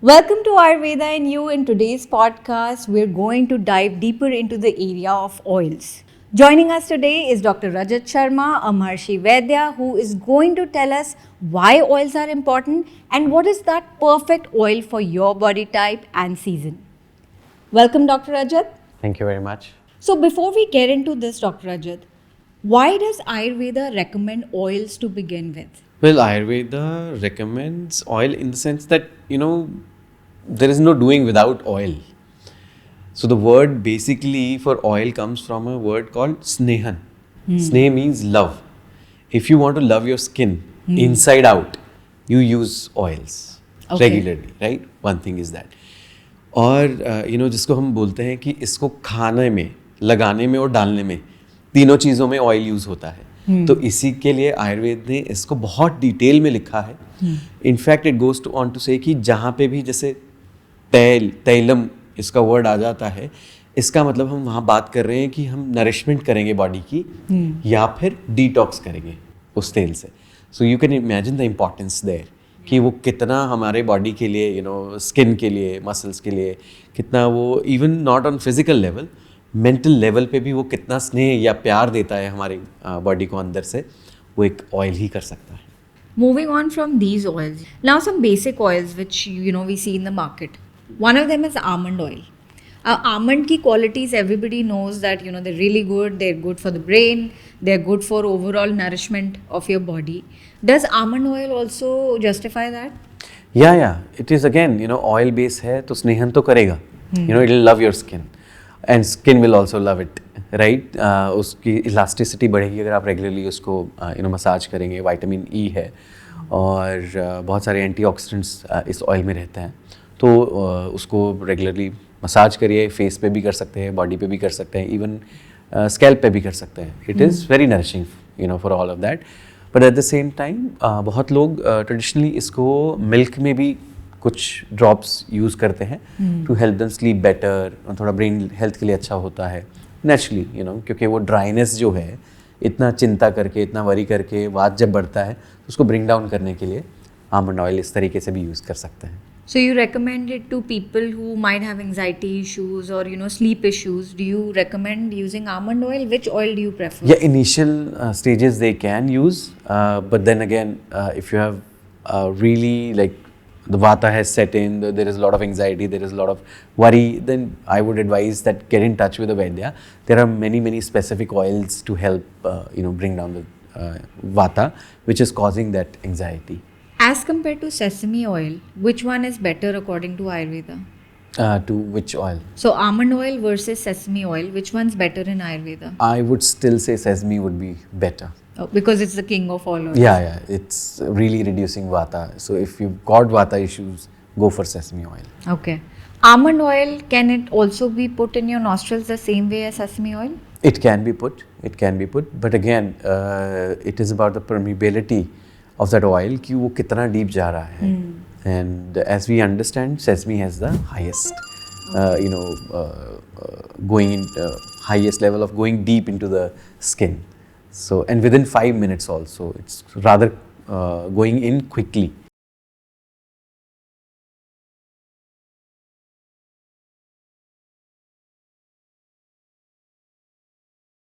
Welcome to Ayurveda and You. In today's podcast, we're going to dive deeper into the area of oils. Joining us today is Dr. Rajat Sharma, a Maharshi Vaidya, who is going to tell us why oils are important and what is that perfect oil for your body type and season. Welcome, Dr. Rajat. Thank you very much. So, before we get into this, Dr. Rajat, why does Ayurveda recommend oils to begin with? Well, Ayurveda recommends oil in the sense that, there is no doing without oil. So the word basically for oil comes from a word called snehan. Sneh means love. If you want to love your skin inside out, you use oils regularly, right? One thing is that. और जिसको हम बोलते हैं कि इसको खाने में, लगाने में और डालने में तीनों चीज़ों में ऑयल यूज़ होता है. तो इसी के लिए आयुर्वेद ने इसको बहुत डिटेल में लिखा है. In fact it goes on to say कि जहाँ पे भी जैसे तैलम इसका वर्ड आ जाता है, इसका मतलब हम वहाँ बात कर रहे हैं कि हम नरिशमेंट करेंगे बॉडी की या फिर डिटॉक्स करेंगे उस तेल से. So you can imagine the importance there कि वो कितना हमारे बॉडी के लिए, स्किन के लिए, मसल्स के लिए कितना वो, even not on physical level, mental level पे भी वो कितना स्नेह या प्यार देता है हमारी बॉडी को अंदर से, वो एक ऑयल ही कर सकता है. Moving on from these oils, now some basic oils which we see in the market. One of them is almond oil. Almond ki qualities everybody knows that they're really good. They're good for the brain. They're good for overall nourishment of your body. Does almond oil also justify that? Yeah. It is again, oil base है तो स्नेहन तो करेगा. It'll love your skin. And skin will also love it, right? उसकी elasticity बढ़ेगी अगर आप regularly उसको massage करेंगे. विटामिन ई है और बहुत सारे एंटीऑक्सीडेंट्स इस ऑयल में रहते हैं, तो उसको रेगुलरली मसाज करिए. फेस पे भी कर सकते हैं, बॉडी पे भी कर सकते हैं, इवन स्कैल्प पे भी कर सकते हैं. It is very nourishing for all of that. But at the same time बहुत लोग ट्रेडिशनली इसको मिल्क में भी कुछ ड्रॉप्स यूज़ करते हैं to help them sleep better. थोड़ा ब्रेन हेल्थ के लिए अच्छा होता है नेचुरली, क्योंकि वो ड्राइनेस जो है, इतना चिंता करके, इतना वरी करके वात जब बढ़ता है तो उसको ब्रिंग डाउन करने के लिए आमंड ऑयल इस तरीके से भी यूज़ कर सकते हैं. So you recommend it to people who might have anxiety issues or sleep issues. Do you recommend using almond oil? Which oil do you prefer? Yeah, initial stages they can use, but then again, if you have really like the vata has set in, there is a lot of anxiety, there is a lot of worry, then I would advise that get in touch with a Vaidya. There are many specific oils to help bring down the vata, which is causing that anxiety. As compared to sesame oil, which one is better according to Ayurveda? To which oil? So almond oil versus sesame oil, which one's better in Ayurveda? I would still say sesame would be better. Oh, because it's the king of all oils. Yeah, it's really reducing vata. So if you've got vata issues, go for sesame oil. Okay. Almond oil, can it also be put in your nostrils the same way as sesame oil? It can be put. But again, it is about the permeability of that oil कि वो कितना deep जा रहा है. And as we understand, sesame has the highest, going in highest level of going deep into the skin. So and within 5 minutes also, it's rather going in quickly.